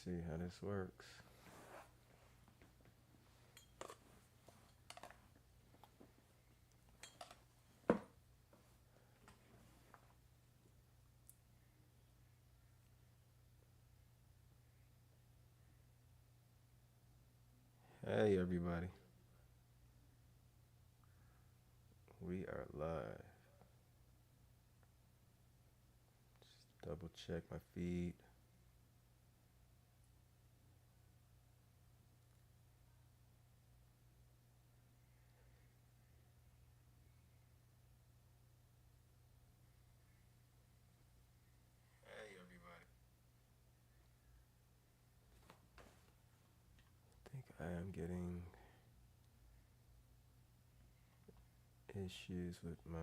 see how this works. Hey everybody, we are live. Just double check my feed. Hey everybody. I think I am getting issues with my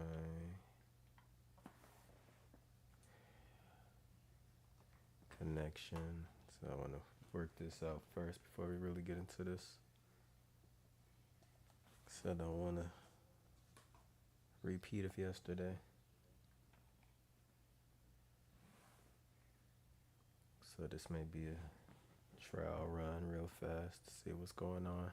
connection, so I want to work this out first before we really get into this. So I don't want to repeat of yesterday. So this may be a trial run real fast to see what's going on.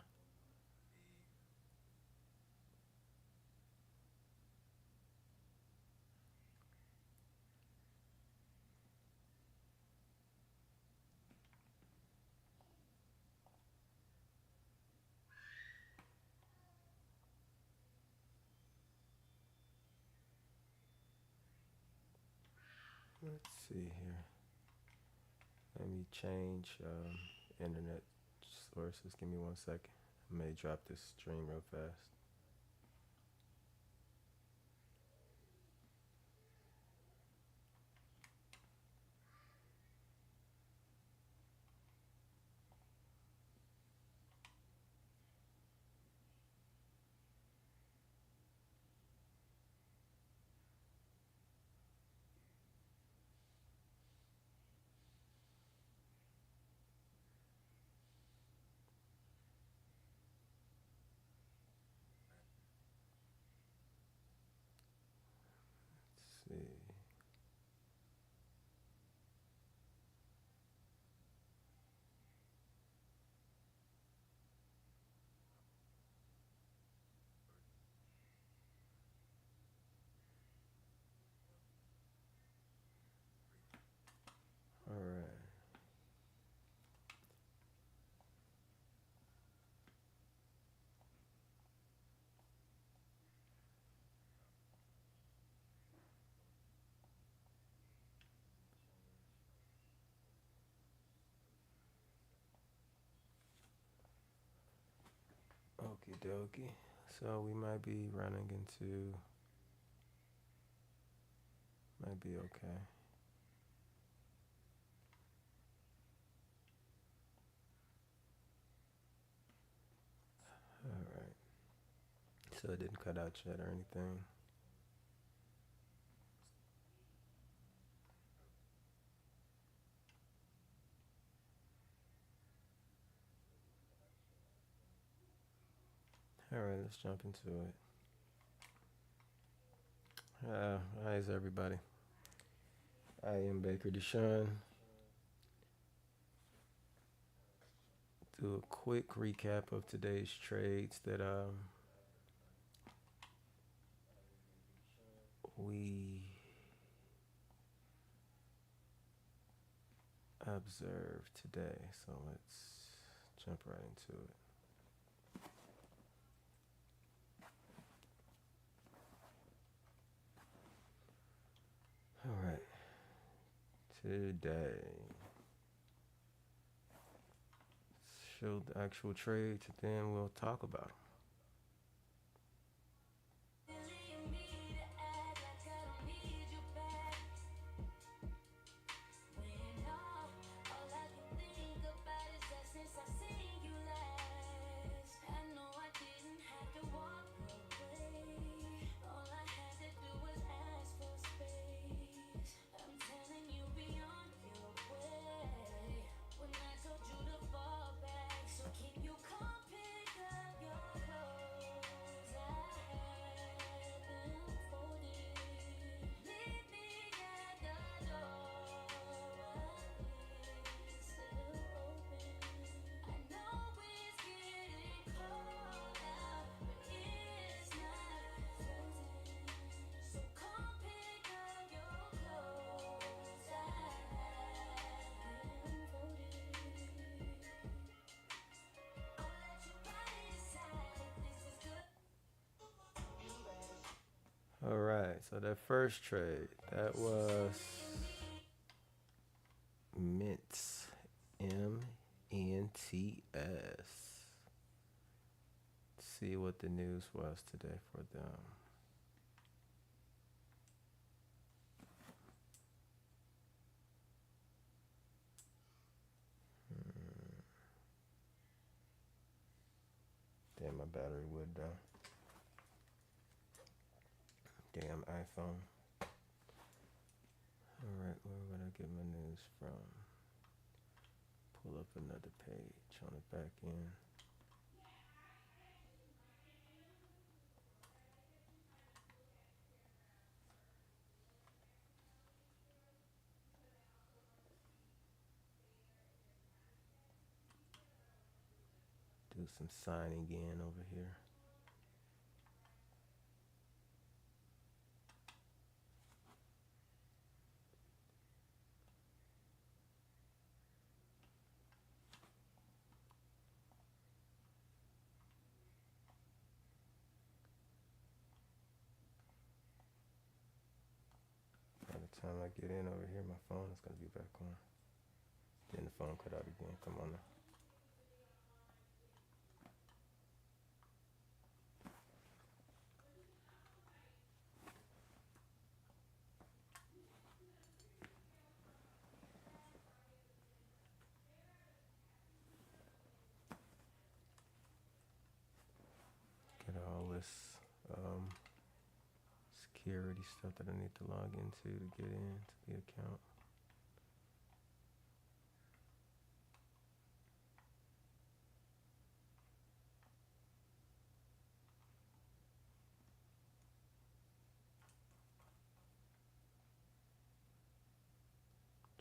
Let's see here. Let me change internet sources. Give me 1 second. I may drop this stream real fast. Let's see. All right. Okie dokie. So we might be running into. Might be okay. All right. So it didn't cut out yet or anything. All right, let's jump into it. Hi, everybody. I am bakerdeshun. Do a quick recap of today's trades that we observed today. So let's jump right into it. All right. Today, show the actual trades, and then we'll talk about them. So that first trade, that was Mints, MNTS. See what the news was today for them. Damn, my battery would die. Damn iPhone. Alright, where would I get my news from? Pull up another page on the back end. Do some signing in over here. By the time I get in over here, my phone is gonna be back on. Then the phone cut out again. Come on now. Get all this security stuff that I need to log into to get into the account.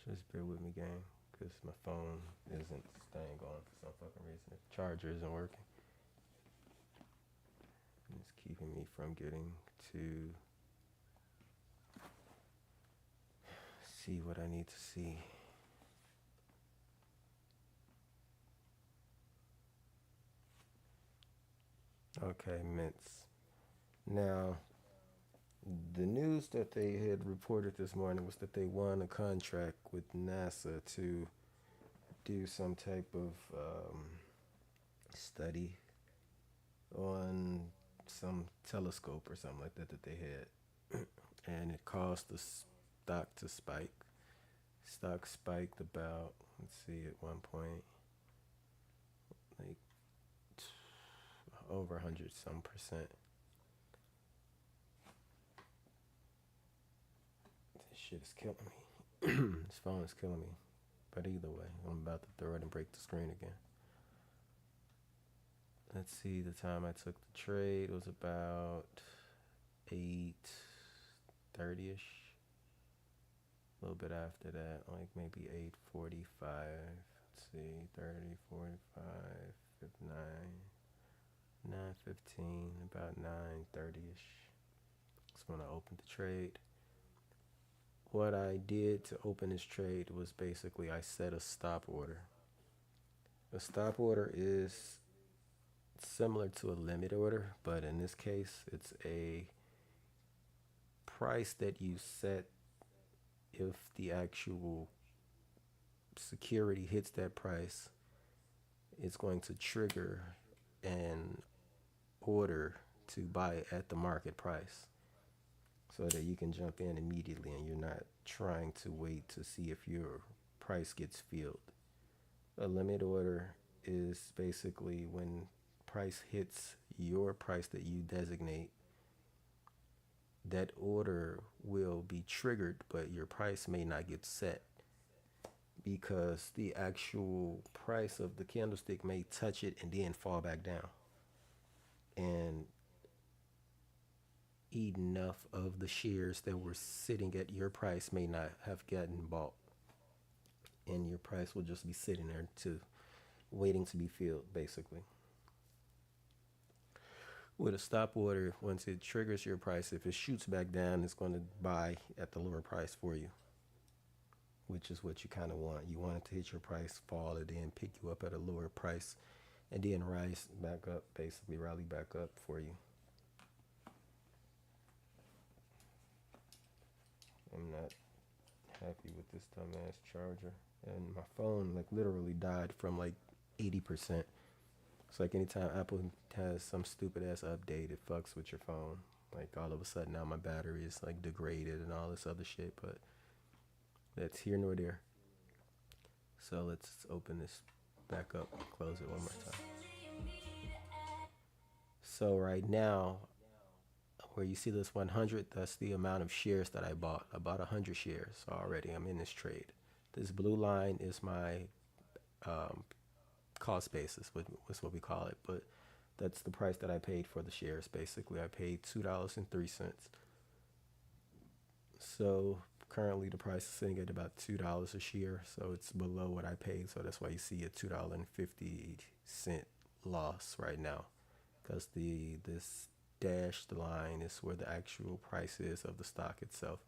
Just bear with me, gang, because my phone isn't staying on for some fucking reason. The charger isn't working. And it's keeping me from getting to see what I need to see. Okay, Mints. Now, the news that they had reported this morning was that they won a contract with NASA to do some type of study on some telescope or something like that they had. And it caused the stock to spike. Stock spiked about, let's see, at one point, like over 100% This shit is killing me. This phone is killing me. But either way, I'm about to throw it and break the screen again. Let's see, the time I took the trade was about 8:30ish. A little bit after that, like maybe 8:45. Let's see, 30, 45, 59, 9:15, about 9:30ish. That's when I opened the trade. What I did to open this trade was basically I set a stop order. A stop order is similar to a limit order, but in this case, it's a price that you set if the actual security hits that price. It's going to trigger an order to buy at the market price so that you can jump in immediately and you're not trying to wait to see if your price gets filled. A limit order is basically when price hits your price that you designate, that order will be triggered, but your price may not get set because the actual price of the candlestick may touch it and then fall back down. And enough of the shares that were sitting at your price may not have gotten bought. And your price will just be sitting there waiting to be filled, basically. With a stop order, once it triggers your price, if it shoots back down, it's going to buy at the lower price for you, which is what you kind of want. You want it to hit your price, fall, and then pick you up at a lower price, and then rise back up, basically rally back up for you. I'm not happy with this dumbass charger. And my phone like literally died from like 80%. It's like anytime Apple has some stupid ass update, it fucks with your phone. Like all of a sudden now my battery is like degraded and all this other shit, but that's here nor there. So let's open this back up and close it one more time. So right now, where you see this 100, that's the amount of shares that I bought. I bought 100 shares already. I'm in this trade. This blue line is my um, cost basis, was what we call it. But that's the price that I paid for the shares. Basically, I paid $2.03. So currently the price is sitting at about $2 a share. So it's below what I paid. So that's why you see a $2.50 loss right now, because the this dashed line is where the actual price is of the stock itself.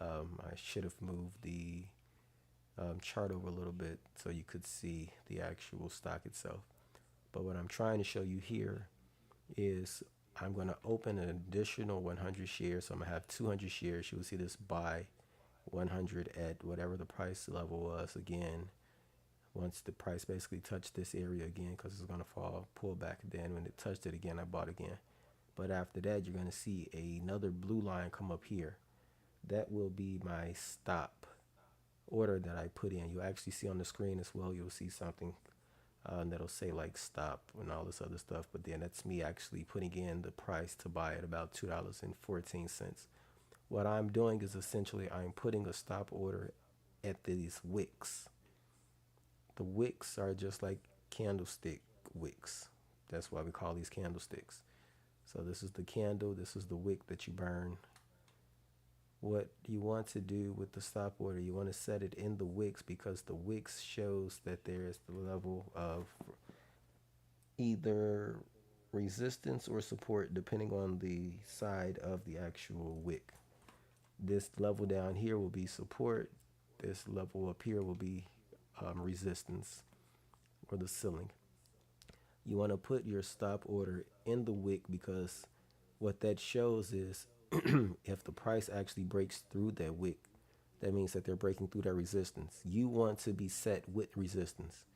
I should have moved the chart over a little bit so you could see the actual stock itself. But what I'm trying to show you here is I'm going to open an additional 100 shares. So I'm going to have 200 shares. You'll see this buy 100 at whatever the price level was again. Once the price basically touched this area again, because it's going to fall, pull back. Then when it touched it again, I bought again. But after that, you're going to see another blue line come up here. That will be my stop order that I put in. You'll actually see on the screen as well, you'll see something that'll say like stop and all this other stuff. But then that's me actually putting in the price to buy at about $2.14. What I'm doing is essentially I'm putting a stop order at these wicks. The wicks are just like candlestick wicks. That's why we call these candlesticks. So this is the candle, this is the wick that you burn. What you want to do with the stop order, you want to set it in the wicks, because the wicks shows that there is the level of either resistance or support depending on the side of the actual wick. This level down here will be support. This level up here will be resistance, or the ceiling. You want to put your stop order in the wick, because what that shows is if the price actually breaks through that wick, that means that they're breaking through that resistance. You want to be set with resistance,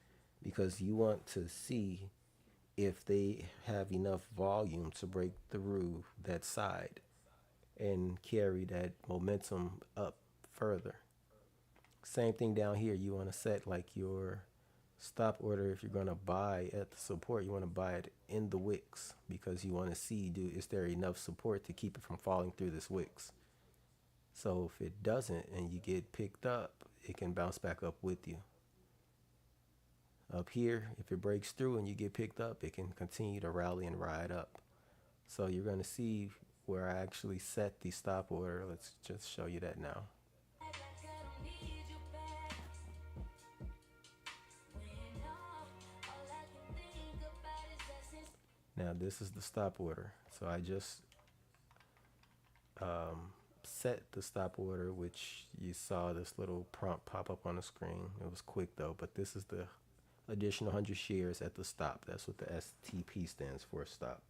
because you want to see if they have enough volume to break through that side and carry that momentum up further. Same thing down here. You want to set like your stop order. If you're going to buy at the support, you want to buy it in the wicks, because you want to see, is there enough support to keep it from falling through this wicks. So if it doesn't and you get picked up, it can bounce back up with you. Up here, if it breaks through and you get picked up, it can continue to rally and ride up. So you're going to see where I actually set the stop order. Let's just show you that now. Now this is the stop order. So I just set the stop order, which you saw this little prompt pop up on the screen. It was quick though, but this is the additional 100 shares at the stop. That's what the STP stands for, stop.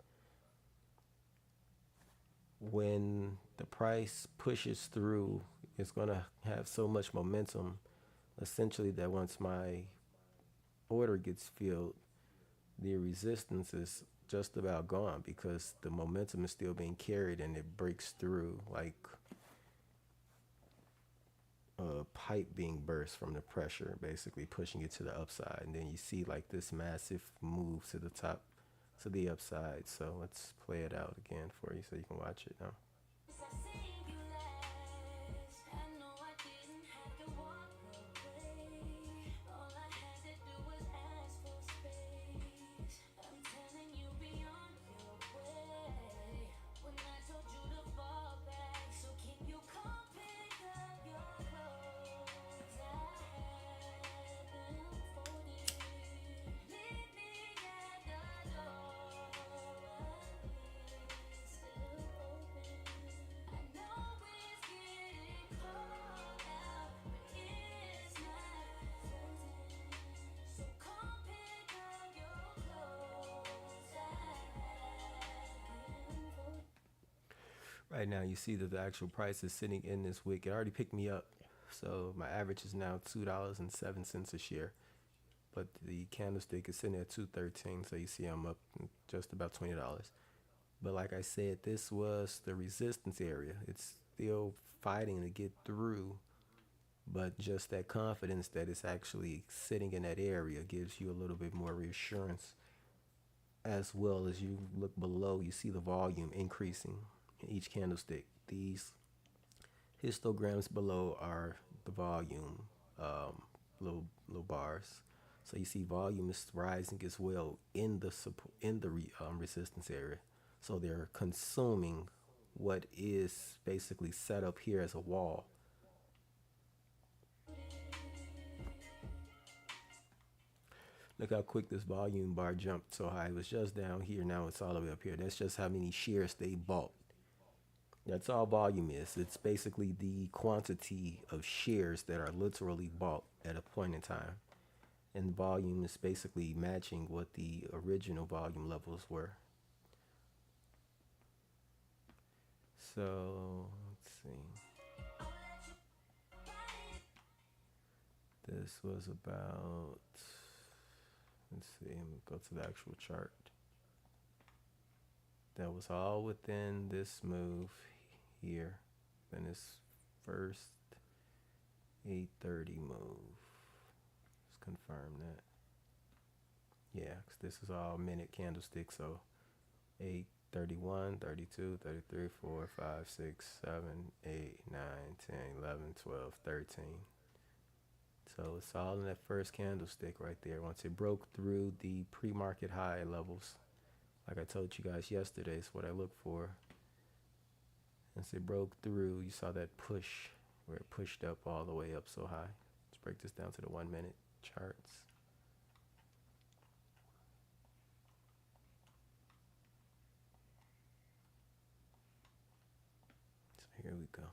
When the price pushes through, it's going to have so much momentum essentially that once my order gets filled, the resistance is just about gone, because the momentum is still being carried and it breaks through like a pipe being burst from the pressure, basically pushing it to the upside. And then you see like this massive move to the top, to the upside. So let's play it out again for you so you can watch it now. Right now, you see that the actual price is sitting in this wick. It already picked me up. So my average is now $2.07 a share. But the candlestick is sitting at 213. So you see I'm up just about $20. But like I said, this was the resistance area. It's still fighting to get through, but just that confidence that it's actually sitting in that area gives you a little bit more reassurance. As well as you look below, you see the volume increasing in each candlestick. These histograms below are the volume, um, little bars. So you see volume is rising as well in the resistance area. So they're consuming what is basically set up here as a wall. Look how quick this volume bar jumped so high. It was just down here. Now it's all the way up here. That's just how many shares they bought. That's all volume is. It's basically the quantity of shares that are literally bought at a point in time. And volume is basically matching what the original volume levels were. So let's see. This was about, let's see, I'm gonna go to the actual chart. That was all within this move here. Then this first 8:30 move. Let's confirm that. Yeah, 'cause this is all minute candlesticks. So 8, 31, 32, 33, 4, 5, 6, 7, 8, 9, 10, 11, 12, 13. So it's all in that first candlestick right there. Once it broke through the pre-market high levels, like I told you guys yesterday, is what I look for. Once it broke through, you saw that push where it pushed up all the way up so high. Let's break this down to the 1 minute charts. So here we go.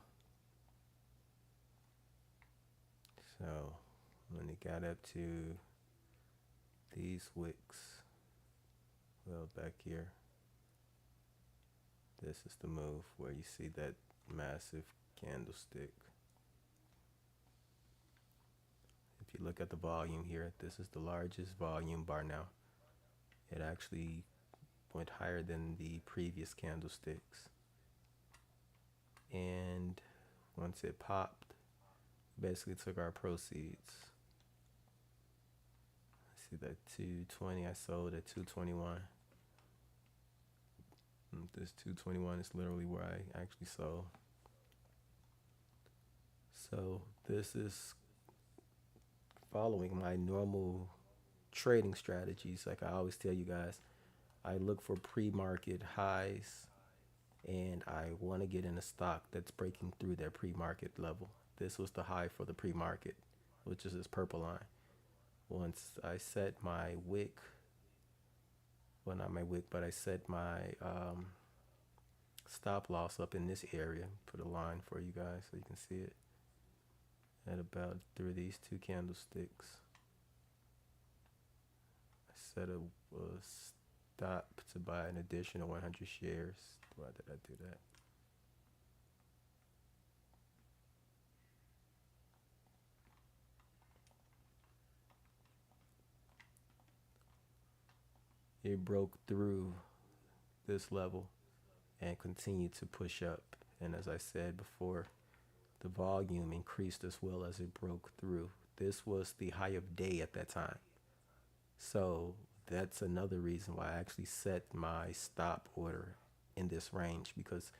So when it got up to these wicks, well, back here, this is the move where you see that massive candlestick. If you look at the volume here, this is the largest volume bar now. It actually went higher than the previous candlesticks. And once it popped, basically took our proceeds. See that 220 I sold at 221. This 221 is literally where I actually sold. So this is following my normal trading strategies. Like I always tell you guys, I look for pre-market highs and I want to get in a stock that's breaking through their pre-market level. This was the high for the pre-market, which is this purple line. Once I set my wick, well, not my wick, but I set my stop loss up in this area. Put a line for you guys so you can see it at about through these two candlesticks. I set a stop to buy an additional 100 shares. Why did I do that? It broke through this level and continued to push up. And as I said before, the volume increased as well as it broke through. This was the high of day at that time. So that's another reason why I actually set my stop order in this range, because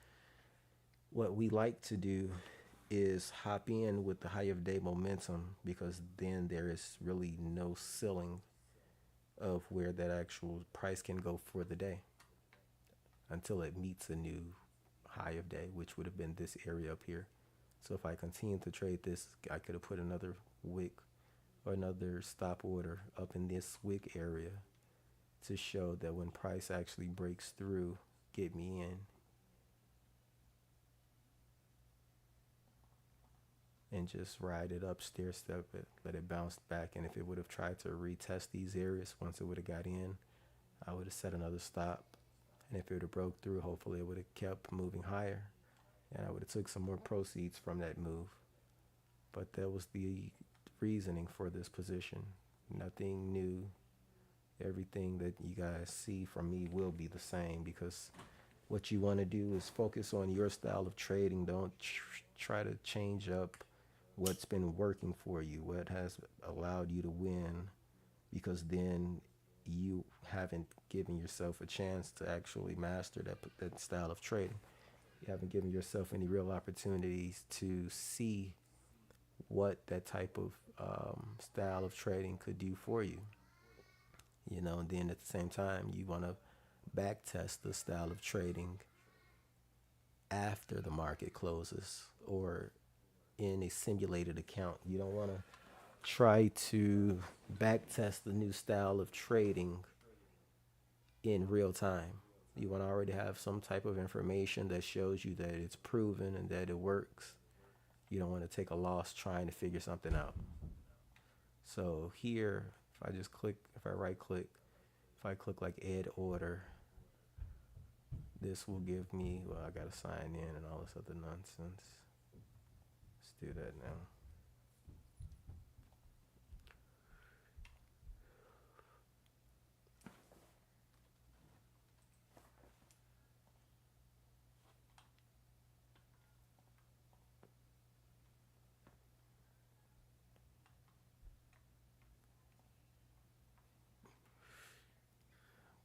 what we like to do is hop in with the high of day momentum, because then there is really no ceiling of where that actual price can go for the day until it meets a new high of day, which would have been this area up here. So if I continue to trade this, I could have put another wick or another stop order up in this wick area to show that when price actually breaks through, get me in. And just ride it up, stair step it, let it bounce back. And if it would have tried to retest these areas, once it would have got in, I would have set another stop. And if it would have broke through, hopefully it would have kept moving higher. and I would have took some more proceeds from that move. But that was the reasoning for this position. Nothing new. Everything that you guys see from me will be the same, because what you want to do is focus on your style of trading. Don't try to change up what's been working for you, what has allowed you to win, because then you haven't given yourself a chance to actually master that style of trading. You haven't given yourself any real opportunities to see what that type of style of trading could do for you. And then at the same time, you want to back test the style of trading after the market closes or in a simulated account. You don't want to try to back test the new style of trading in real time. You want to already have some type of information that shows you that it's proven and that it works. You don't want to take a loss trying to figure something out. So here, if I right click, if I click like add order, this will give me, well, I got to sign in and all this other nonsense. Let's do that now.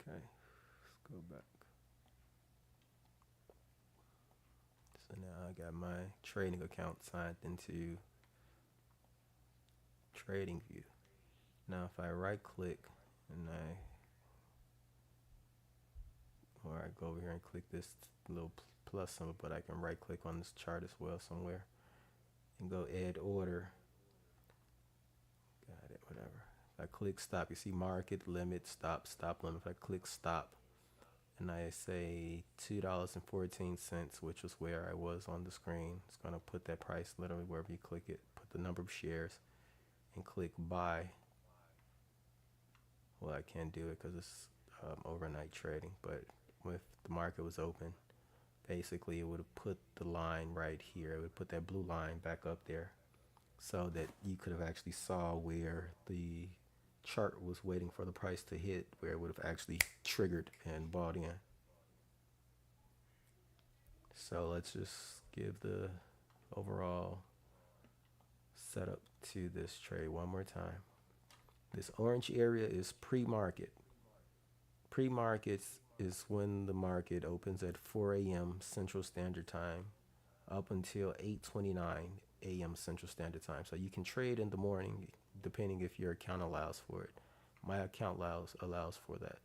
Okay, let's go back. So now I got my trading account signed into Trading View. Now if I right click and I go over here and click this little plus symbol, but I can right click on this chart as well somewhere and go add order. Got it, whatever. If I click stop, you see market, limit, stop, stop limit. If I click stop and I say $2.14, which was where I was on the screen, it's going to put that price literally wherever you click it, put the number of shares and click buy. Well, I can't do it because it's overnight trading, but if the market was open, basically it would have put the line right here. It would put that blue line back up there so that you could have actually saw where the chart was waiting for the price to hit, where it would have actually triggered and bought in. So let's just give the overall setup to this trade one more time. This orange area is pre-market. Pre-markets is when the market opens at 4 a.m. Central Standard Time up until 8:29 a.m. Central Standard Time. So you can trade in the morning depending if your account allows for it. My account allows for that.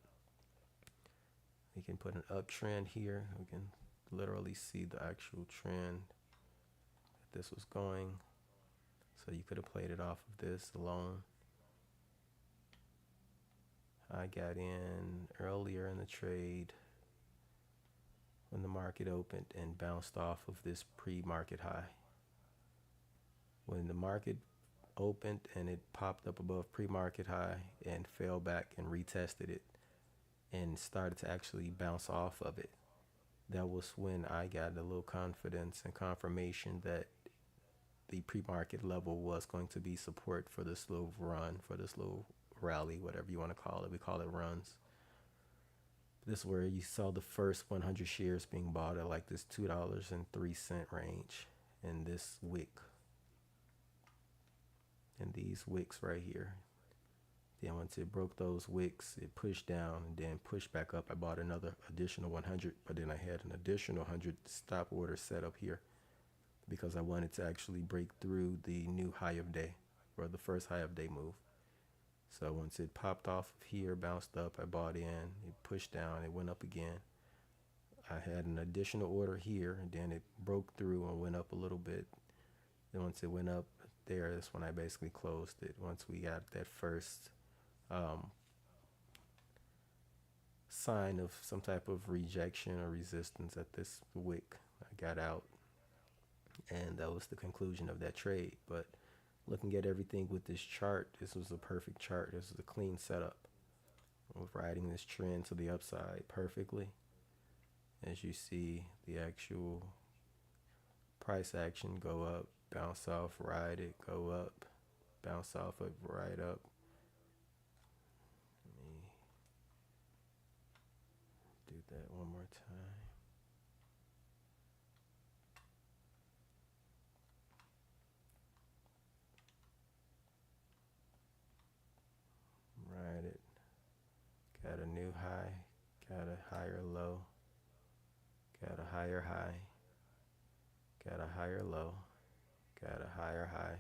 We can put an uptrend here. We can literally see the actual trend that this was going. So you could have played it off of this alone. I got in earlier in the trade when the market opened and bounced off of this pre-market high. When the market opened and it popped up above pre-market high and fell back and retested it and started to actually bounce off of it, that was when I got a little confidence and confirmation that the pre-market level was going to be support for this little run, for this little rally, whatever you want to call it. We call it runs. This is where you saw the first 100 shares being bought at like this $2.03 range in this wick. And these wicks right here. Then once it broke those wicks, it pushed down and then pushed back up. I bought another additional 100, but then I had an additional 100 stop order set up here because I wanted to actually break through the new high of day, or the first high of day move. So once it popped off of here, bounced up, I bought in, it pushed down, it went up again. I had an additional order here, and then it broke through and went up a little bit. Then once it went up there, that's when I basically closed it. Once we got that first sign of some type of rejection or resistance at this wick, I got out, and that was the conclusion of that trade. But looking at everything with this chart, this was a perfect chart. This was a clean setup. With riding this trend to the upside perfectly. As you see, the actual Price action, go up, bounce off, ride it, go up, bounce off it, right up. Let me do that one more time. Ride it. Got a new high, got a higher low, got a higher high, got a higher low, got a higher high,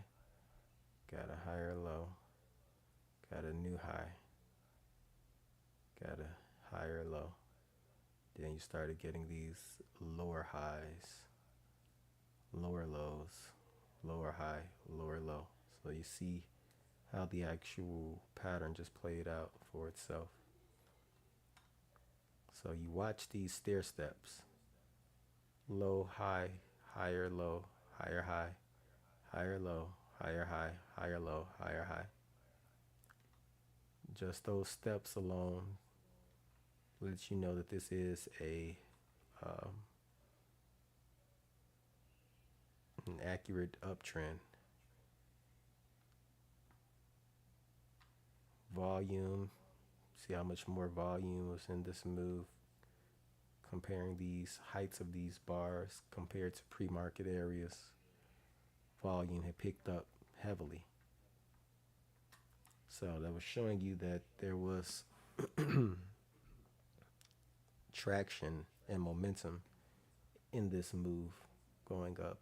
got a higher low, got a new high, got a higher low. Then you started getting these lower highs, lower lows, lower high, lower low. So you see how the actual pattern just played out for itself. So you watch these stair steps: low, high, higher, low, higher, high, higher, low, higher, high, higher, low, higher, high. Just those steps alone lets you know that this is um, an accurate uptrend. Volume, see how much more volume was in this move, comparing these heights of these bars compared to pre-market areas. Volume had picked up heavily. So that was showing you that there was traction and momentum in this move going up.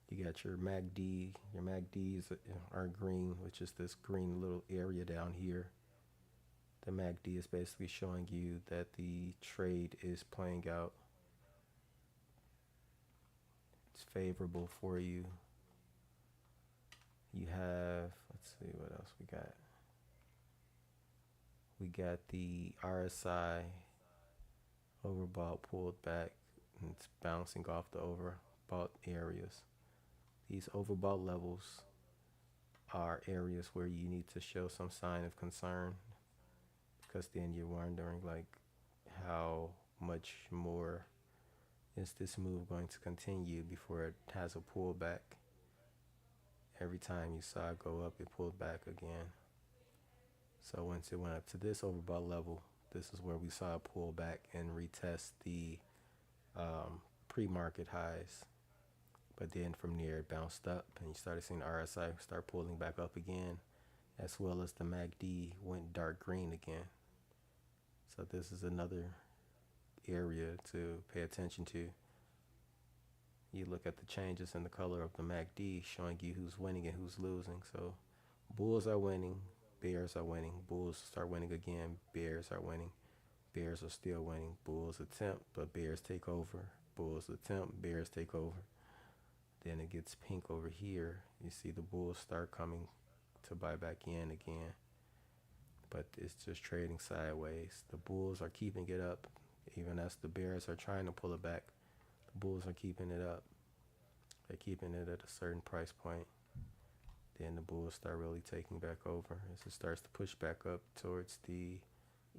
You got your MACD. Your MACDs are green, which is this green little area down here. The MACD is basically showing you that the trade is playing out. It's favorable for you. You have, let's see what else we got. We got the RSI overbought, pulled back, and it's bouncing off the overbought areas. These overbought levels are areas where you need to show some sign of concern, because then you're wondering like how much more is this move going to continue before it has a pullback. Every time you saw it go up, it pulled back again. So once it went up to this overbought level, this is where we saw it pull back and retest the pre-market highs. But then from there it bounced up, and you started seeing the RSI start pulling back up again, as well as the MACD went dark green again. So this is another area to pay attention to. You look at the changes in the color of the MACD, showing you who's winning and who's losing. So bulls are winning, bears are winning, bulls start winning again, bears are winning, bears are still winning, bulls attempt, but bears take over, bulls attempt, bears take over. Then it gets pink over here. You see the bulls start coming to buy back in again, but it's just trading sideways. The bulls are keeping it up, even as the bears are trying to pull it back. The bulls are keeping it up. They're keeping it at a certain price point. Then the bulls start really taking back over as it starts to push back up towards the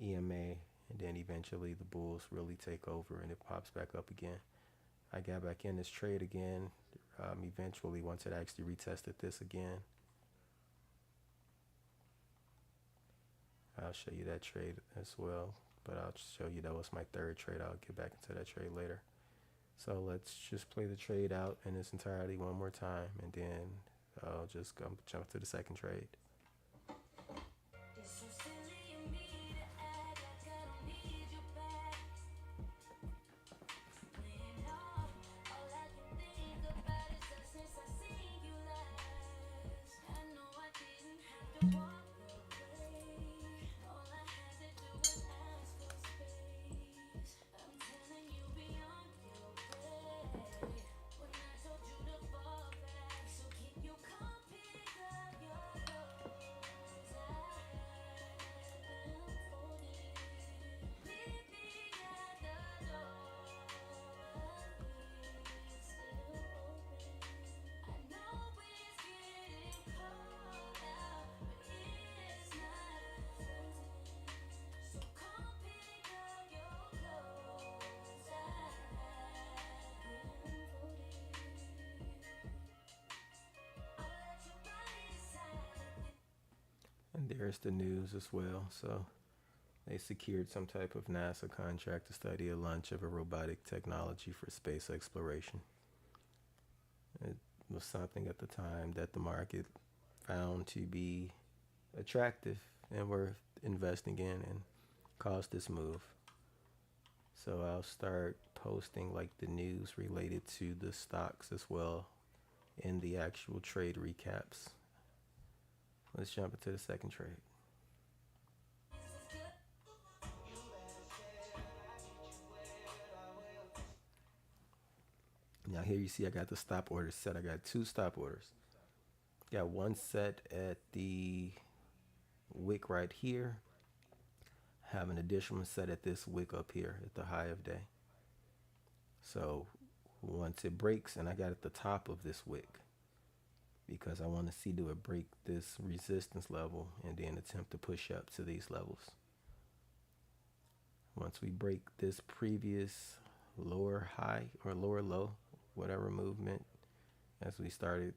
EMA, and then eventually the bulls really take over and it pops back up again. I got back in this trade again, eventually once it actually retested this again. I'll show you that trade as well, but I'll show you that was my third trade. I'll get back into that trade later. So let's just play the trade out in its entirety one more time, and then I'll just jump to the second trade. shares the news as well. So they secured some type of NASA contract to study a launch of a robotic technology for space exploration. It was something at the time that the market found to be attractive and worth investing in, and caused this move. So I'll start posting like the news related to the stocks as well in the actual trade recaps. Let's jump into the second trade. Now here you see I got the stop orders set. I got two stop orders. Got one set at the wick right here. Have an additional one set at this wick up here at the high of day. So once it breaks, and I got at the top of this wick because I want to see do it break this resistance level and then attempt to push up to these levels. Once we break this previous lower high or lower low, whatever movement, as we started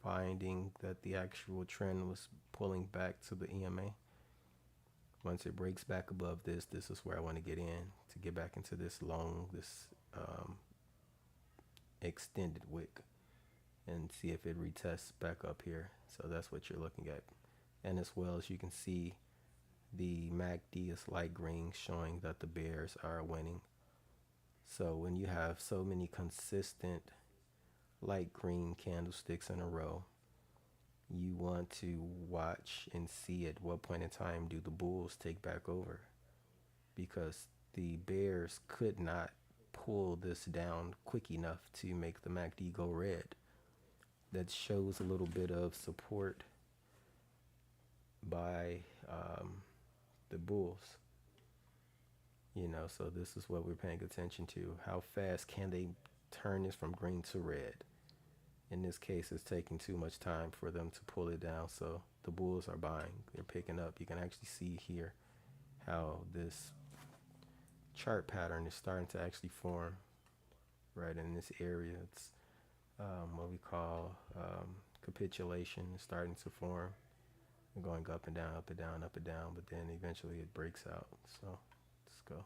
finding that the actual trend was pulling back to the EMA. Once it breaks back above this, this is where I want to get in to get back into this long, this extended wick and see if it retests back up here. So that's what you're looking at. And as well as you can see, the MACD is light green, showing that the bears are winning. So when you have so many consistent light green candlesticks in a row, you want to watch and see at what point in time do the bulls take back over, because the bears could not pull this down quick enough to make the MACD go red. That shows a little bit of support by the bulls. So this is what we're paying attention to. How fast can they turn this from green to red? In this case, it's taking too much time for them to pull it down. So the bulls are buying. They're picking up. You can actually see here how this chart pattern is starting to actually form right in this area. It's what we call capitulation is starting to form. We're going up and down, up and down, up and down, but then eventually it breaks out. So let's go.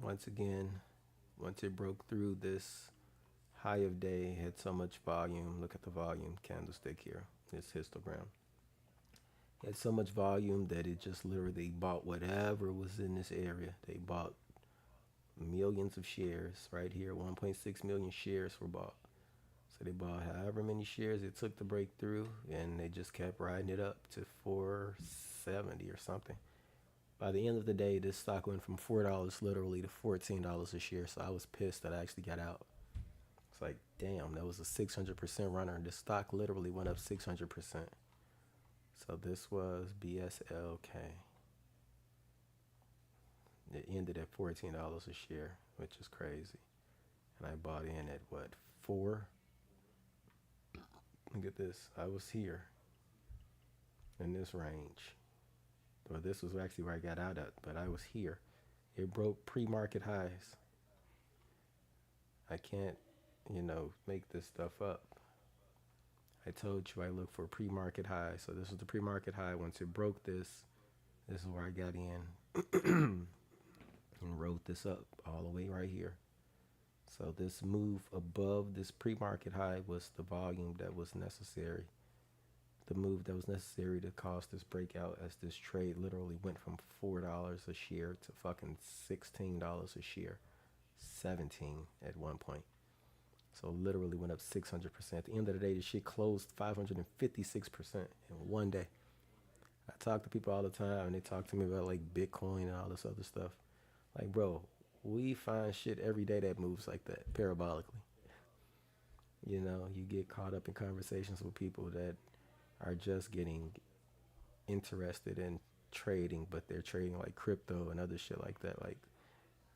Once again, once it broke through this high of day, had so much volume. Look at the volume candlestick here. It's histogram. It had so much volume that it just literally bought whatever was in this area. They bought millions of shares right here. 1.6 million shares were bought. So they bought however many shares it took to break through, and they just kept riding it up to 470 or something. By the end of the day, this stock went from $4 literally to $14 a share. So I was pissed that I actually got out. It's like, damn, that was a 600% runner. This stock literally went up 600%. So this was BSLK. It ended at $14 a share, which is crazy. And I bought in at what, 4? Look at this. I was here in this range. Or this was actually where I got out at, but I was here. It broke pre-market highs. I can't, make this stuff up. I told you I look for pre-market highs. So this was the pre-market high. Once it broke this is where I got in and wrote this up all the way right here. So this move above this pre-market high was the volume that was necessary. The move that was necessary to cause this breakout, as this trade literally went from $4 a share to fucking $16 a share, 17 at one point. So literally went up 600%. At the end of the day, the shit closed 556% in one day. I talk to people all the time and they talk to me about like Bitcoin and all this other stuff. Like, bro, we find shit every day that moves like that parabolically. You get caught up in conversations with people that are just getting interested in trading, but they're trading like crypto and other shit like that. Like,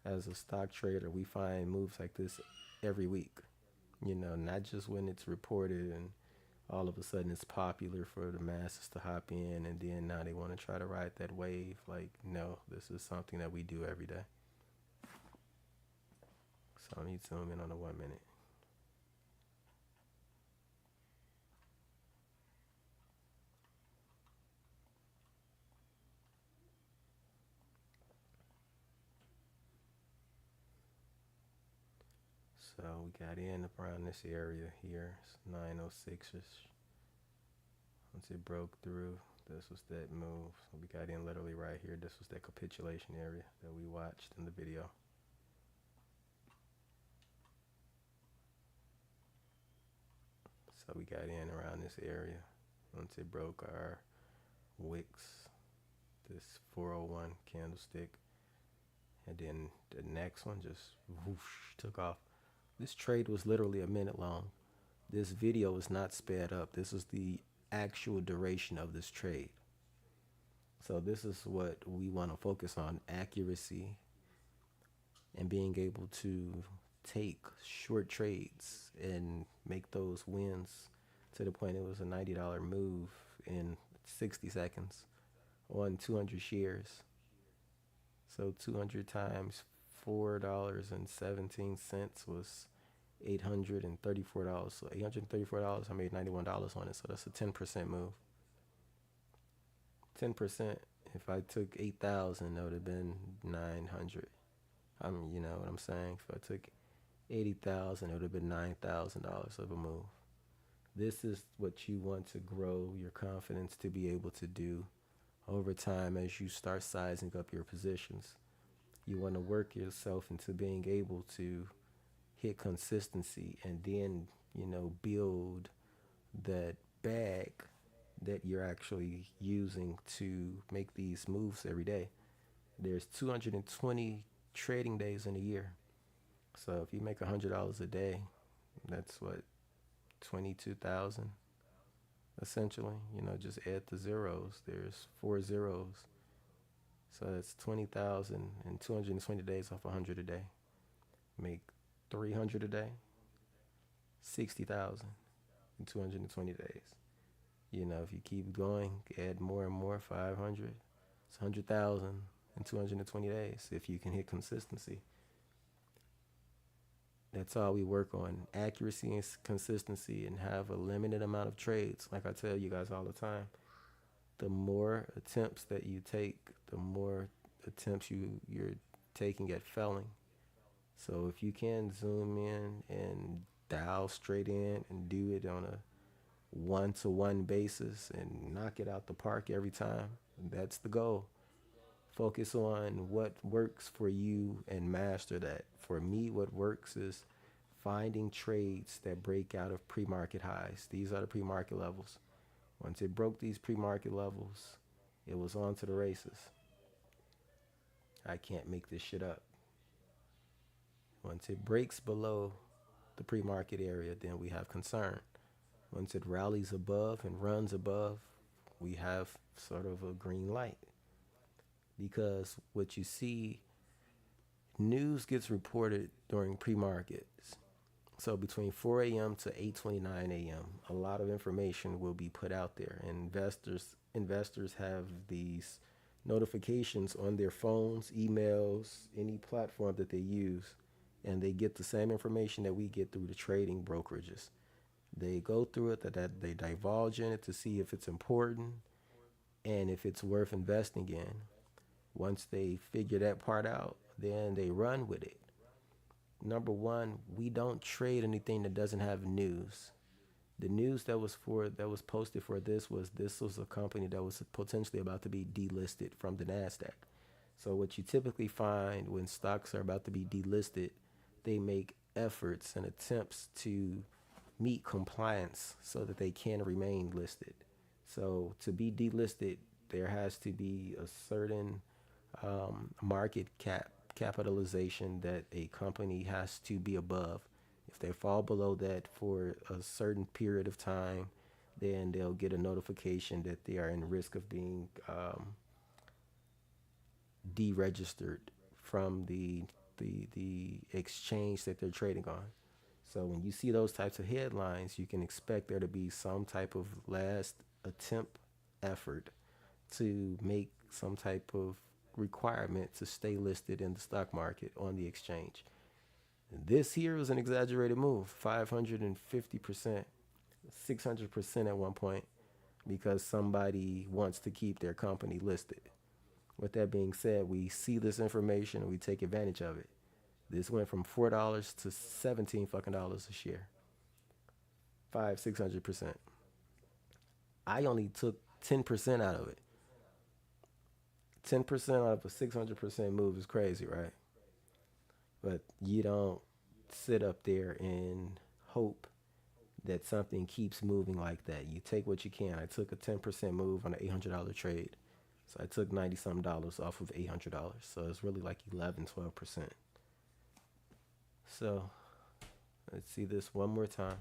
as a stock trader, we find moves like this every week. Not just when it's reported and all of a sudden it's popular for the masses to hop in and then now they want to try to ride that wave. Like, no, this is something that we do every day. So I need to zoom in on the 1 minute. So we got in around this area here. It's 906ish. Once it broke through, this was that move. So we got in literally right here. This was that capitulation area that we watched in the video. So we got in around this area. Once it broke our wicks, this 401 candlestick, and then the next one just whoosh took off. This trade was literally a minute long. This video is not sped up. This is the actual duration of this trade. So this is what we want to focus on: accuracy and being able to take short trades and make those wins to the point it was a $90 move in 60 seconds on 200 shares. So 200 times $4.17 was $834. So $834, I made $91 on it. So that's a 10% move. 10%. If I took 8,000, that would have been 900. You know what I'm saying? If I took 80,000, it would have been $9,000 of a move. This is what you want to grow your confidence to be able to do over time as you start sizing up your positions. You want to work yourself into being able to hit consistency and then, build that bag that you're actually using to make these moves every day. There's 220 trading days in a year. So if you make $100 a day, that's what, 22,000 essentially. Just add the zeros. There's four zeros. So that's 20,000 and 220 days off 100 a day. Make 300 a day, 60,000 in 220 days. If you keep going, add more and more, 500, it's 100,000 in 220 days if you can hit consistency. That's all we work on: accuracy and consistency, and have a limited amount of trades. Like I tell you guys all the time, the more attempts that you take, the more attempts you're taking at failing. So if you can zoom in and dial straight in and do it on a one-to-one basis and knock it out the park every time, that's the goal. Focus on what works for you and master that. For me, what works is finding trades that break out of pre-market highs. These are the pre-market levels. Once it broke these pre-market levels, it was on to the races. I can't make this shit up. Once it breaks below the pre-market area, then we have concern. Once it rallies above and runs above, we have sort of a green light. Because what you see, news gets reported during pre-markets. So between 4 a.m. to 8:29 a.m., a lot of information will be put out there. And investors have these notifications on their phones, emails, any platform that they use, and they get the same information that we get through the trading brokerages. They go through it, that they divulge in it to see if it's important and if it's worth investing in. Once they figure that part out, then they run with it. Number one, we don't trade anything that doesn't have news. The news that was posted for this was a company that was potentially about to be delisted from the Nasdaq. So what you typically find when stocks are about to be delisted, they make efforts and attempts to meet compliance so that they can remain listed. So to be delisted, there has to be a certain market capitalization that a company has to be above. If they fall below that for a certain period of time, then they'll get a notification that they are in risk of being deregistered from the exchange that they're trading on. So when you see those types of headlines, you can expect there to be some type of last attempt effort to make some type of requirement to stay listed in the stock market on the exchange. This here was an exaggerated move, 550%, 600% at one point, because somebody wants to keep their company listed. With that being said, we see this information and we take advantage of it. This went from $4 to 17 fucking dollars a share. 600%. I only took 10% out of it. 10% out of a 600% move is crazy, right? But you don't sit up there and hope that something keeps moving like that. You take what you can. I took a 10% move on an $800 trade. So I took 90 some dollars off of $800. So it's really like 11, 12%. So let's see this one more time.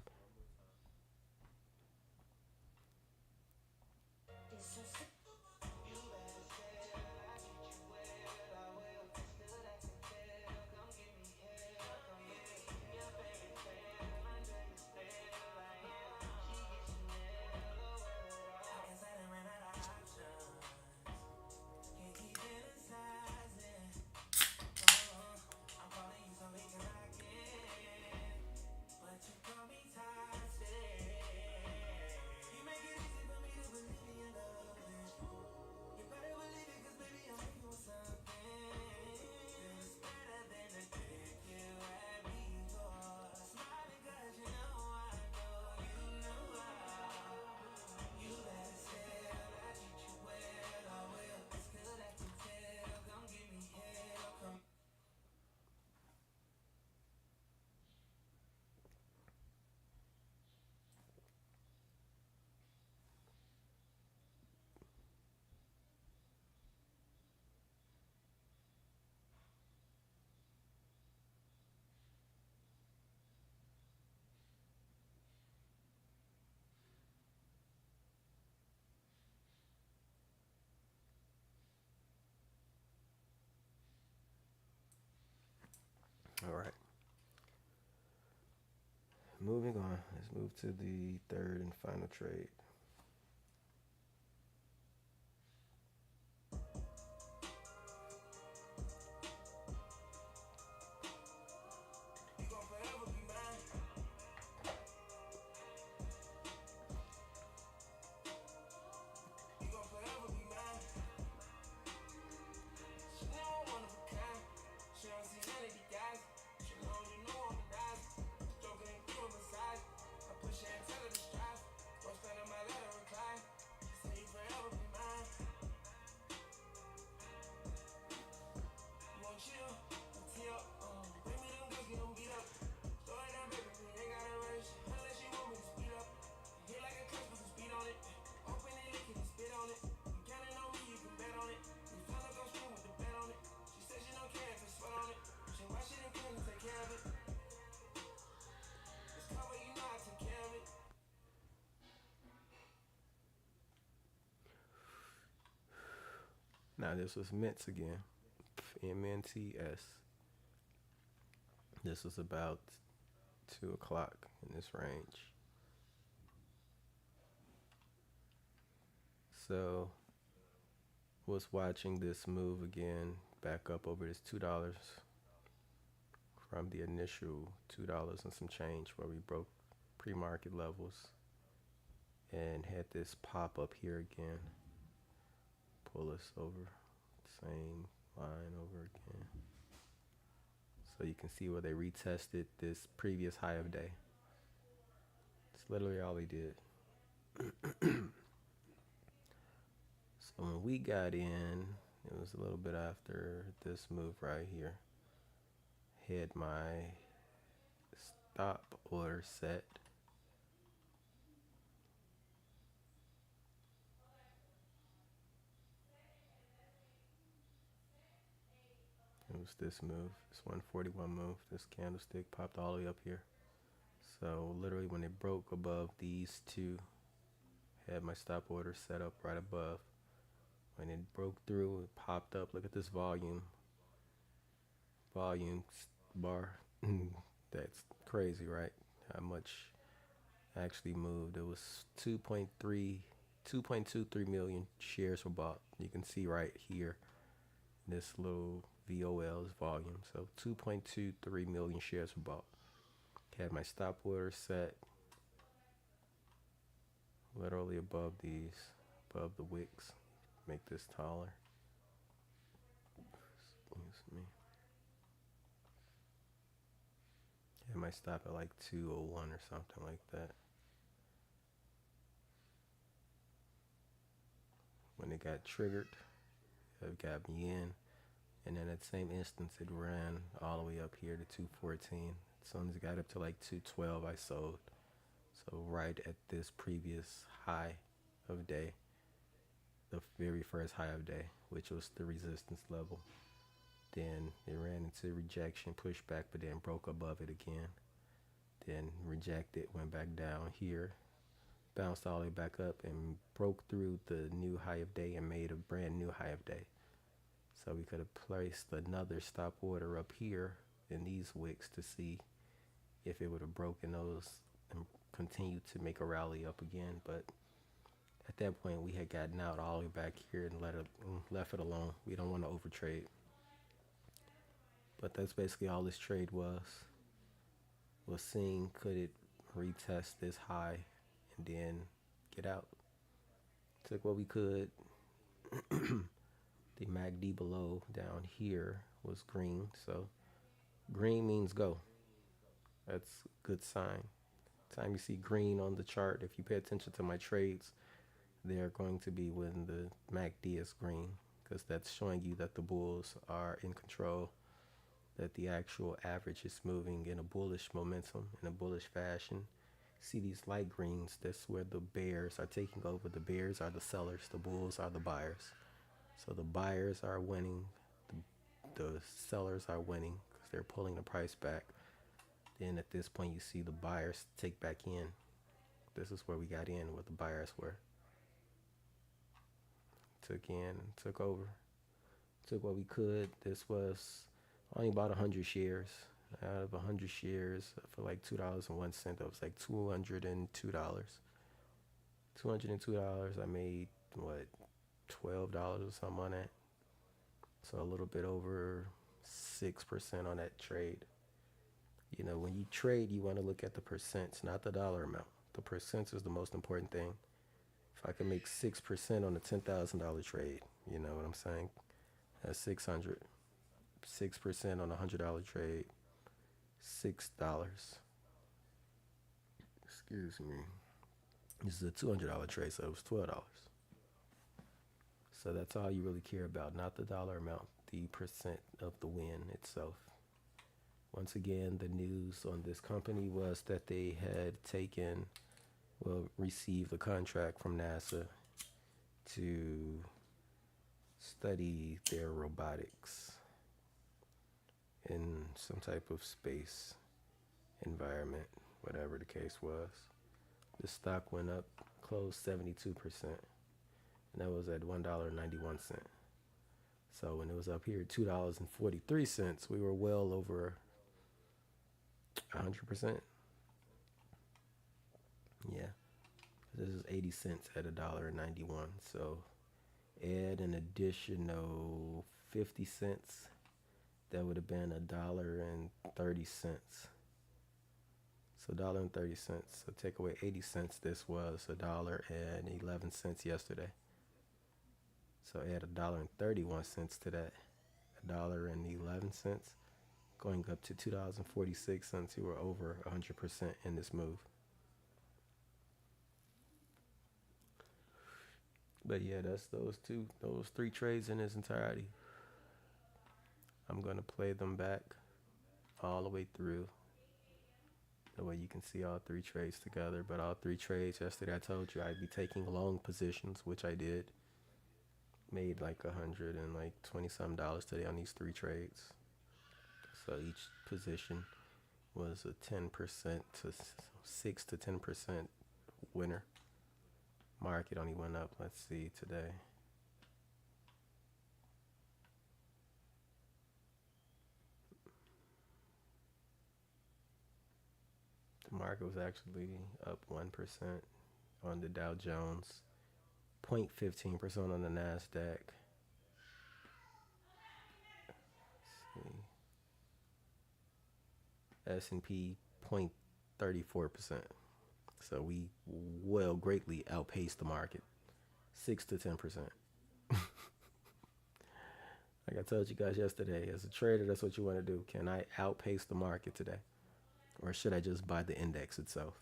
All right. Moving on. Let's move to the third and final trade. Now this was mints again. MNTS. This was about 2 o'clock in this range. So was watching this move again back up over this $2 from the initial $2 and some change where we broke pre-market levels and had this pop up here again. Pull us over, same line over again. So you can see where they retested this previous high of day. It's literally all they did. So when we got in, it was a little bit after this move right here. Had my stop order set. was this move, this 141 move. This candlestick popped all the way up here. So literally when it broke above these two, had my stop order set up right above. When it broke through, it popped up. Look at this volume bar. That's crazy, right? How much actually moved. It was 2.23 million shares were bought. You can see right here, this little VOL is volume. So 2.23 million shares were bought. Had my stop order set literally above above the wicks. Make this taller. Excuse me. Had my stop at like 201 or something like that. When it got triggered, it got me in. And then at the same instance, it ran all the way up here to 214. As soon as it got up to like 212, I sold. So right at this previous high of day, the very first high of day, which was the resistance level. Then it ran into rejection, pushed back, but then broke above it again. Then rejected, went back down here, bounced all the way back up and broke through the new high of day and made a brand new high of day. So we could have placed another stop order up here in these wicks to see if it would have broken those and continued to make a rally up again. But at that point, we had gotten out all the way back here and left it alone. We don't want to overtrade. But that's basically all this trade was seeing could it retest this high and then get out. Took what we could. The MACD below down here was green, so green means go. That's a good sign. Time you see green on the chart, if you pay attention to my trades, they're going to be when the MACD is green, because that's showing you that the bulls are in control, that the actual average is moving in a bullish momentum, in a bullish fashion. See these light greens, that's where the bears are taking over. The bears are the sellers, the bulls are the buyers. So the buyers are winning, the sellers are winning because they're pulling the price back. Then at this point you see the buyers take back in. This is where we got in, what the buyers were. Took in, took over, took what we could. This was only about 100 shares. Out of 100 shares for like $2.01, that was like $202. $202, I made what, $12 or something on that. So a little bit over 6% on that trade. You know, when you trade, you want to look at the percents, not the dollar amount. The percents is the most important thing. If I can make 6% on a $10,000 trade, you know what I'm saying? That's 600. 6% on a $100 trade, $6. Excuse me. This is a $200 trade, so it was $12. So that's all you really care about, not the dollar amount, the percent of the win itself. Once again, the news on this company was that they had received a contract from NASA to study their robotics in some type of space environment, whatever the case was. The stock went up, closed 72%, and that was at $1.91. So when it was up here at $2.43, we were well over 100%. Yeah, this is 80 cents at $1.91. So add an additional 50 cents. That would have been $1.30. So $1.30. So take away 80 cents. This was $1.11 yesterday. So add $1.31 to that. $1.11, going up to $2.46. You were over 100% in this move. But yeah, that's those three trades in its entirety. I'm going to play them back all the way through. That way you can see all three trades together. But all three trades, yesterday I told you I'd be taking long positions, which I did. Made like $120 something today on these three trades. So each position was a 10% to 6 to 10% winner. Market only went up. Let's see today. The market was actually up 1% on the Dow Jones, 0.15% on the Nasdaq. Let's see. S&P 0.34%. So we well greatly outpaced the market, 6 to 10%. Like I told you guys yesterday, as a trader, that's what you want to do. Can I outpace the market today? Or should I just buy the index itself?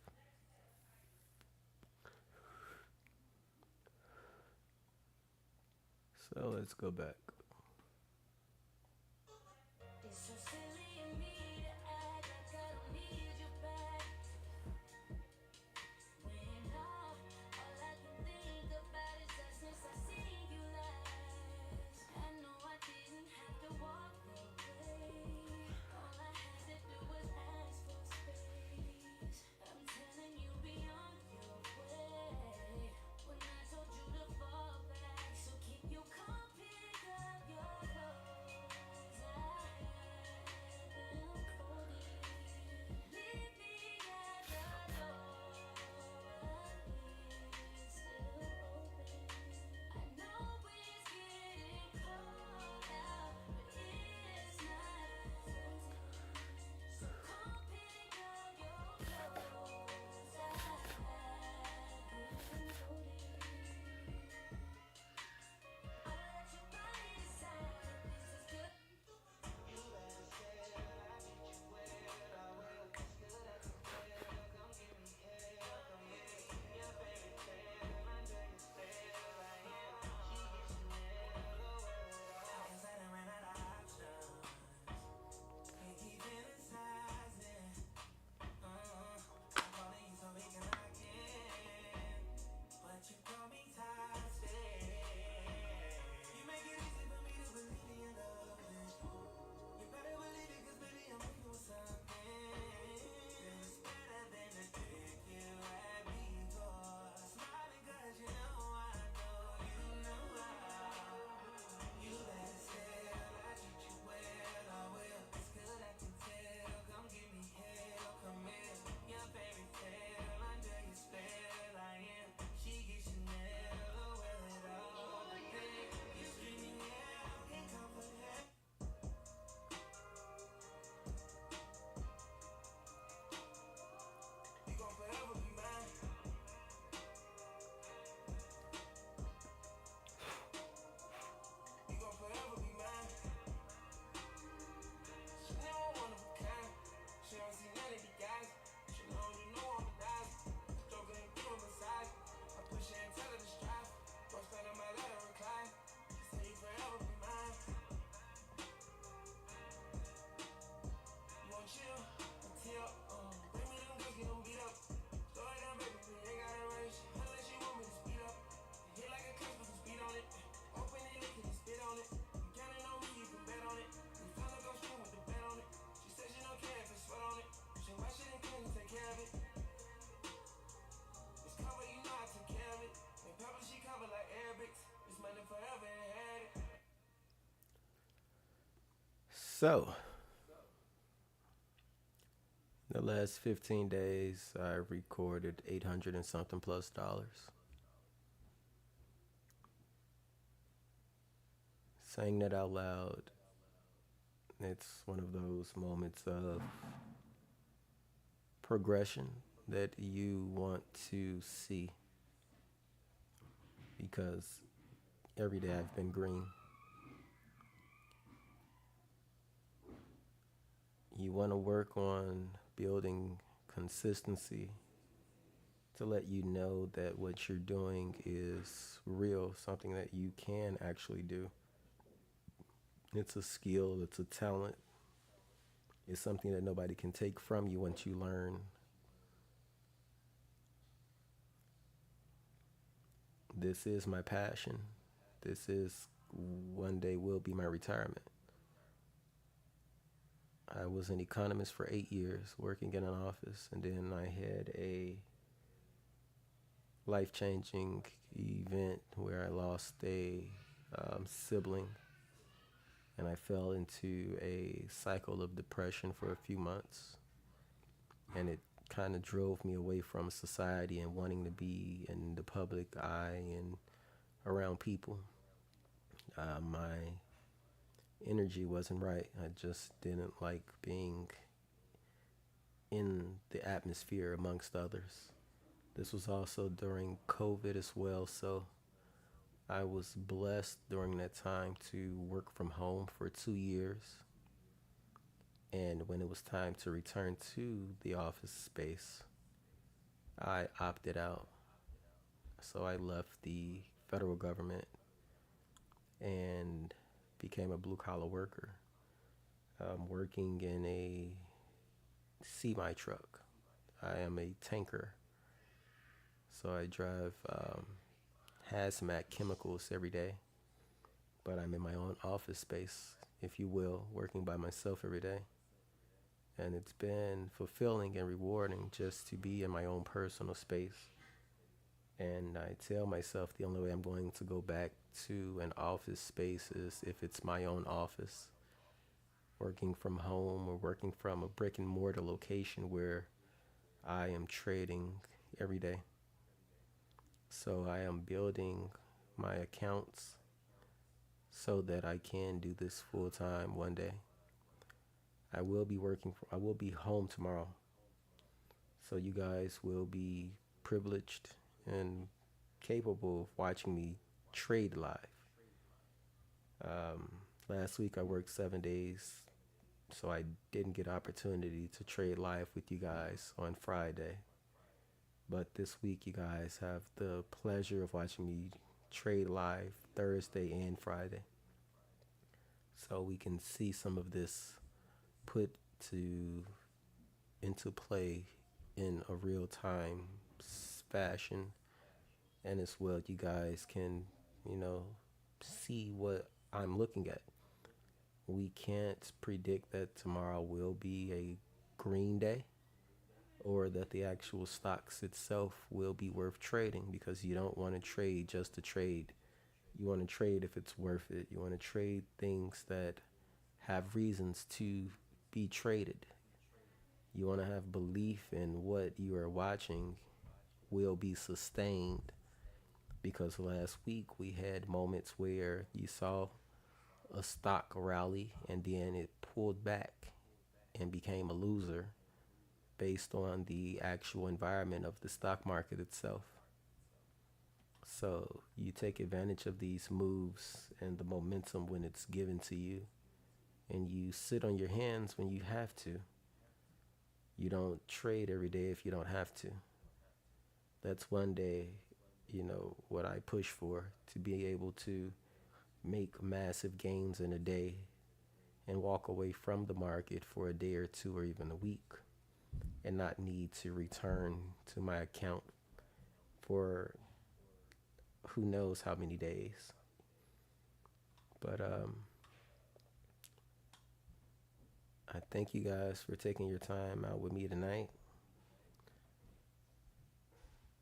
So let's go back. So, the last 15 days, I recorded 800 and something plus dollars. Saying that out loud, it's one of those moments of progression that you want to see because every day I've been green. You want to work on building consistency to let you know that what you're doing is real, something that you can actually do. It's a skill, it's a talent, it's something that nobody can take from you once you learn. This is my passion. This is one day will be my retirement. I was an economist for 8 years, working in an office, and then I had a life changing event where I lost a sibling, and I fell into a cycle of depression for a few months, and it kind of drove me away from society and wanting to be in the public eye and around people. My energy wasn't right. I just didn't like being in the atmosphere amongst others. This was also during COVID as well, so I was blessed during that time to work from home for 2 years. And when it was time to return to the office space, I opted out. So I left the federal government and became a blue collar worker, working in a semi truck. I am a tanker, so I drive hazmat chemicals every day, but I'm in my own office space, if you will, working by myself every day. And it's been fulfilling and rewarding just to be in my own personal space. And I tell myself the only way I'm going to go back to an office space is if it's my own office, working from home or working from a brick and mortar location where I am trading every day. So I am building my accounts so that I can do this full time one day. I will be home tomorrow. So you guys will be privileged and capable of watching me trade live. Um, Last week I worked 7 days, so I didn't get opportunity to trade live with you guys on Friday. But this week you guys have the pleasure of watching me trade live Thursday and Friday. So we can see some of this put to into play in a real time fashion, and as well you guys can, you know, see what I'm looking at. We can't predict that tomorrow will be a green day or that the actual stocks itself will be worth trading, because you don't want to trade just to trade. You want to trade if it's worth it. You want to trade things that have reasons to be traded. You want to have belief in what you are watching will be sustained, because last week we had moments where you saw a stock rally and then it pulled back and became a loser based on the actual environment of the stock market itself. So you take advantage of these moves and the momentum when it's given to you, and you sit on your hands when you have to. You don't trade every day if you don't have to. That's one day, what I push for, to be able to make massive gains in a day and walk away from the market for a day or two or even a week and not need to return to my account for who knows how many days. But I thank you guys for taking your time out with me tonight.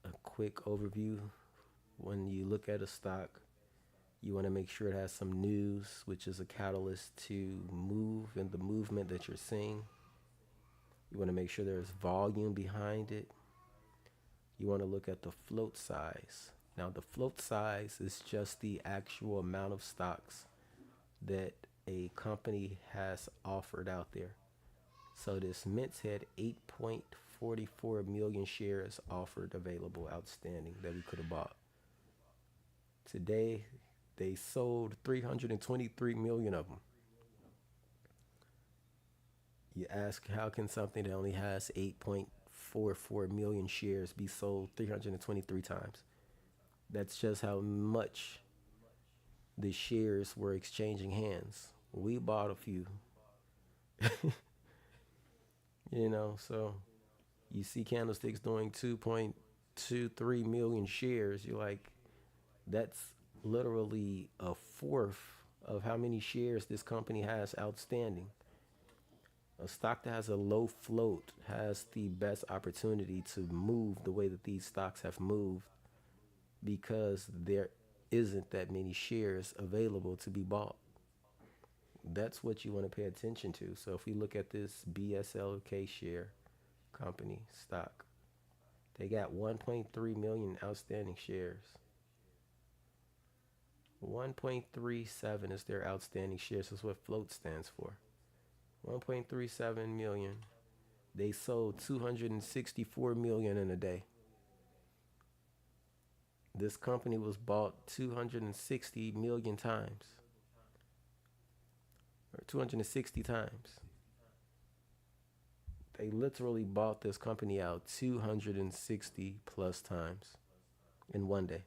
A quick overview: when you look at a stock, you want to make sure it has some news, which is a catalyst to move in the movement that you're seeing. You want to make sure there's volume behind it. You want to look at the float size. Now, the float size is just the actual amount of stocks that a company has offered out there. So this Mint had 8.44 million shares offered, available, outstanding, that we could have bought. Today, they sold 323 million of them. You ask, how can something that only has 8.44 million shares be sold 323 times? That's just how much the shares were exchanging hands. We bought a few. So you see candlesticks doing 2.23 million shares. You're like, that's literally a fourth of how many shares this company has outstanding. A stock that has a low float has the best opportunity to move the way that these stocks have moved because there isn't that many shares available to be bought. That's what you want to pay attention to. So if we look at this BSLK share company stock, they got 1.3 million outstanding shares. 1.37 is their outstanding shares. That's what float stands for. 1.37 million. They sold 264 million in a day. This company was bought 260 million times, or 260 times. They literally bought this company out 260 plus times in one day.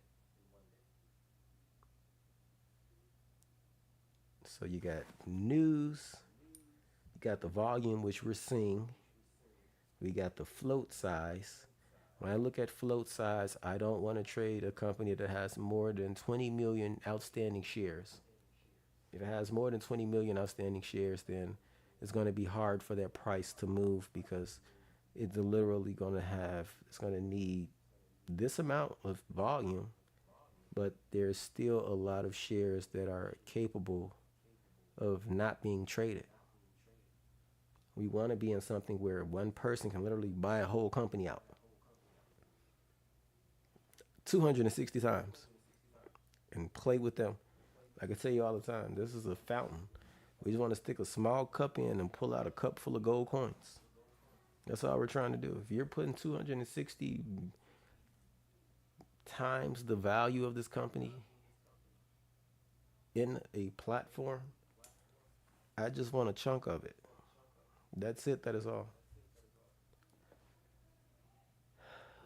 So you got news, you got the volume, which we're seeing, we got the float size. When I look at float size, I don't want to trade a company that has more than 20 million outstanding shares. If it has more than 20 million outstanding shares, then it's going to be hard for that price to move because it's literally going to have, it's going to need this amount of volume, but there's still a lot of shares that are capable of not being traded. We want to be in something where one person can literally buy a whole company out 260 times and play with them. Like I tell you all the time, this is a fountain. We just want to stick a small cup in and pull out a cup full of gold coins. That's all we're trying to do. If you're putting 260 times the value of this company in a platform, I just want a chunk of it. That's it. That is all.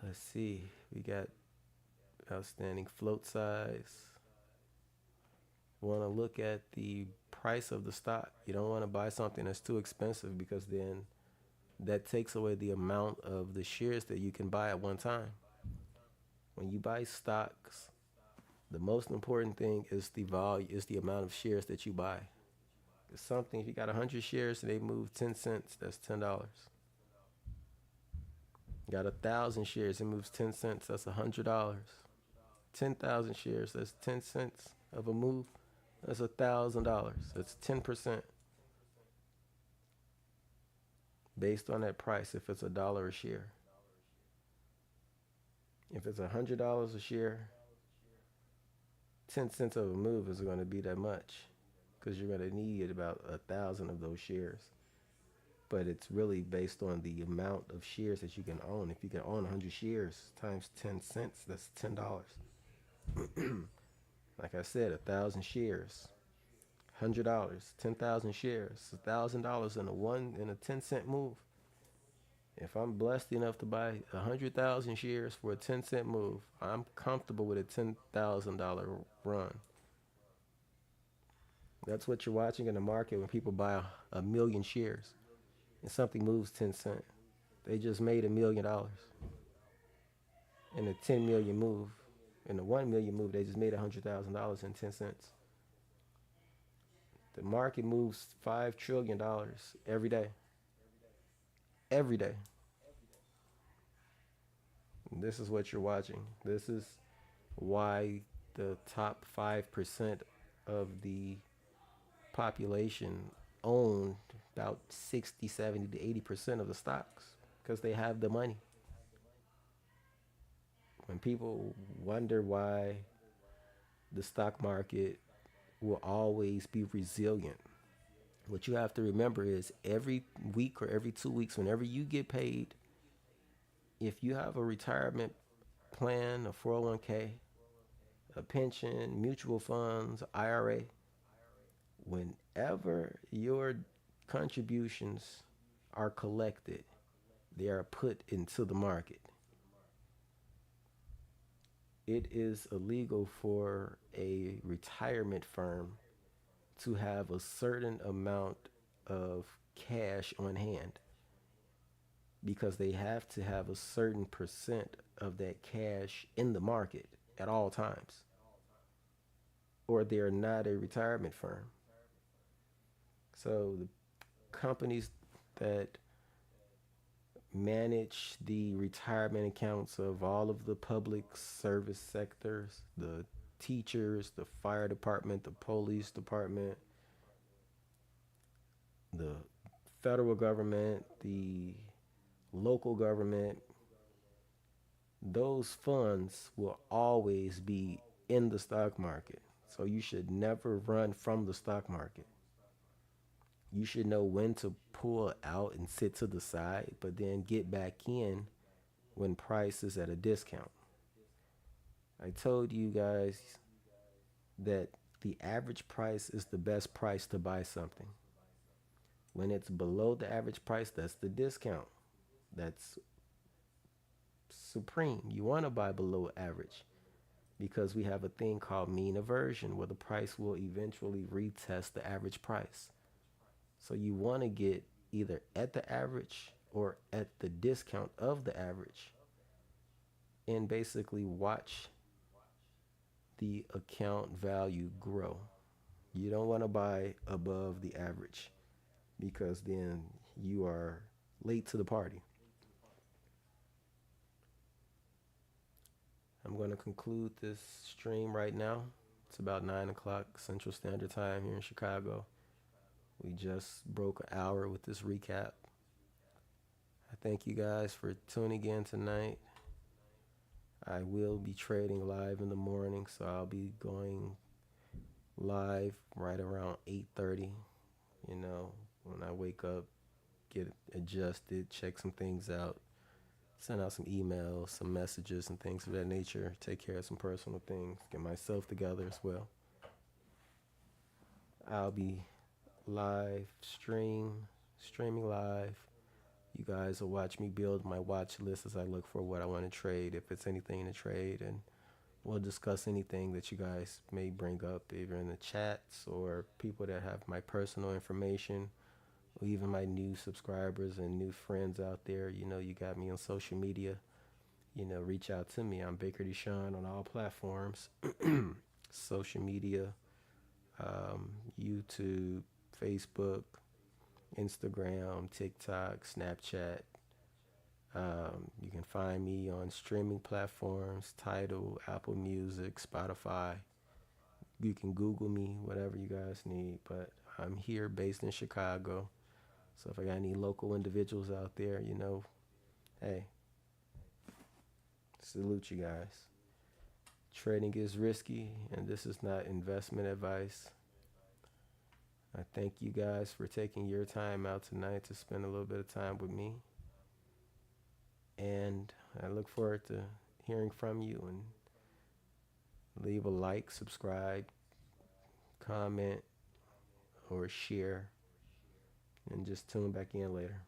Let's see. We got outstanding float size. Want to look at the price of the stock. You don't want to buy something that's too expensive because then that takes away the amount of the shares that you can buy at one time. When you buy stocks, the most important thing is the value, is the amount of shares that you buy. It's something, if you got 100 shares and they move 10 cents, that's $10. You got 1,000 shares, it moves 10 cents, that's $100. 10,000 shares, that's 10 cents of a move, that's $1,000. That's 10% based on that price if it's $1 a share. If it's $100 a share, 10 cents of a move is going to be that much because you're going to need about 1,000 of those shares. But it's really based on the amount of shares that you can own. If you can own 100 shares times 10 cents, that's $10. Like I said, 1,000 shares, $100, 10,000 shares, $1,000 in a 10-cent move. If I'm blessed enough to buy 100,000 shares for a 10-cent move, I'm comfortable with a $10,000 run. That's what you're watching in the market when people buy a million shares and something moves 10 cents. They just made $1 million in a 10 million move. In the 1 million move, they just made $100,000 in 10 cents. The market moves $5 trillion every day. Every day. This is what you're watching. This is why the top 5% of the population own about 60, 70 to 80% of the stocks because they have the money. When people wonder why the stock market will always be resilient, what you have to remember is every week or every 2 weeks, whenever you get paid, if you have a retirement plan, a 401k, a pension, mutual funds, IRA, whenever your contributions are collected, they are put into the market. It is illegal for a retirement firm to have a certain amount of cash on hand because they have to have a certain percent of that cash in the market at all times, or they're not a retirement firm. So the companies that manage the retirement accounts of all of the public service sectors, the teachers, the fire department, the police department, the federal government, the local government. Those funds will always be in the stock market. So you should never run from the stock market. You should know when to pull out and sit to the side, but then get back in when price is at a discount. I told you guys that the average price is the best price to buy something. When it's below the average price, that's the discount. That's supreme. You want to buy below average because we have a thing called mean aversion where the price will eventually retest the average price. So you want to get either at the average or at the discount of the average and basically watch the account value grow. You don't want to buy above the average because then you are late to the party. I'm going to conclude this stream right now. It's about 9 o'clock Central Standard Time here in Chicago. We just broke an hour with this recap. I thank you guys for tuning in tonight. I will be trading live in the morning, so I'll be going live right around 8:30. You know, when I wake up, get adjusted, check some things out, send out some emails, some messages, and things of that nature. Take care of some personal things, get myself together as well. I'll be streaming live. You guys will watch me build my watch list as I look for what I want to trade, if it's anything to trade, and we'll discuss anything that you guys may bring up, either in the chats or people that have my personal information, or even my new subscribers and new friends out there. You know, you got me on social media. You know, reach out to me. I'm bakerdeshun on all platforms, social media, YouTube, Facebook, Instagram, TikTok, Snapchat. You can find me on streaming platforms, Tidal, Apple Music, Spotify. You can Google me, whatever you guys need. But I'm here based in Chicago. So if I got any local individuals out there, you know, hey, salute you guys. Trading is risky, and this is not investment advice. I thank you guys for taking your time out tonight to spend a little bit of time with me. And I look forward to hearing from you, and leave a like, subscribe, comment, or share, and just tune back in later.